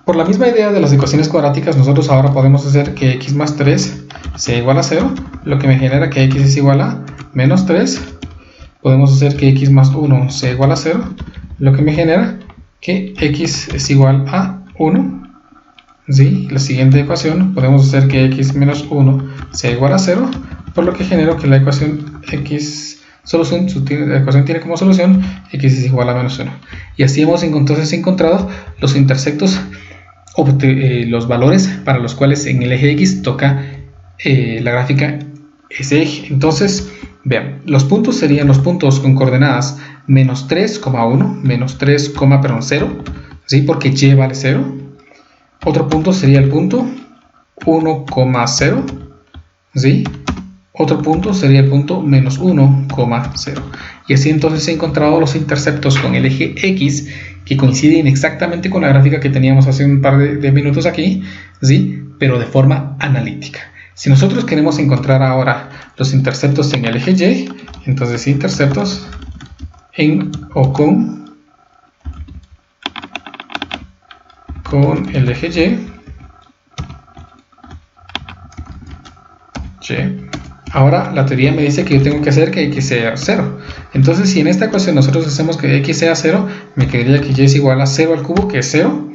Por la misma idea de las ecuaciones cuadráticas, nosotros ahora podemos hacer que x más 3 sea igual a 0, lo que me genera que x es igual a menos 3. Podemos hacer que x más 1 sea igual a 0, lo que me genera que x es igual a 1. ¿Sí? La siguiente ecuación podemos hacer que x menos 1 sea igual a 0, por lo que genero que la ecuación la ecuación tiene como solución x es igual a menos 1. Y así hemos entonces encontrado los intersectos, los valores para los cuales en el eje x toca la gráfica ese eje. Entonces, vean, los puntos serían los puntos con coordenadas menos 3,1, menos 3, 0, ¿sí? Porque y vale 0. Otro punto sería el punto 1,0, ¿sí? Otro punto sería el punto menos 1,0. Y así entonces he encontrado los interceptos con el eje x que coinciden exactamente con la gráfica que teníamos hace un par de minutos aquí, ¿sí? Pero de forma analítica. Si nosotros queremos encontrar ahora los interceptos en el eje y, entonces interceptos en o con el eje y. Ahora la teoría me dice que yo tengo que hacer que x sea 0. Entonces si en esta ecuación nosotros hacemos que x sea 0, me quedaría que y es igual a 0 al cubo, que es 0,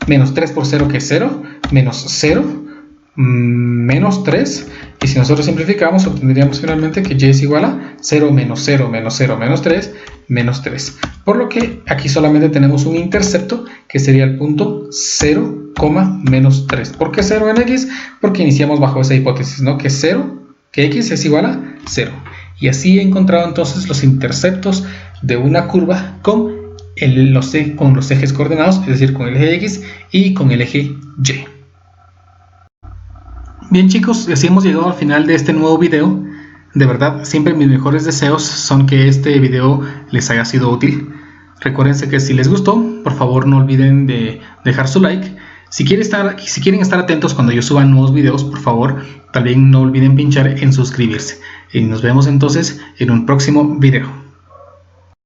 menos 3 por 0, que es 0, menos 0, menos 3, y si nosotros simplificamos obtendríamos finalmente que y es igual a 0 menos 0 menos 0 menos 3 menos 3, por lo que aquí solamente tenemos un intercepto que sería el punto 0, menos 3. ¿Por qué 0 en x? Porque iniciamos bajo esa hipótesis, ¿no? Que x es igual a 0, y así he encontrado entonces los interceptos de una curva con los ejes coordenados, es decir, con el eje x y con el eje y. Bien chicos, así hemos llegado al final de este nuevo video. De verdad, siempre mis mejores deseos son que este video les haya sido útil. Recuérdense que si les gustó, por favor no olviden de dejar su like. Si quieren estar atentos cuando yo suba nuevos videos, por favor, también no olviden pinchar en suscribirse. Y nos vemos entonces en un próximo video.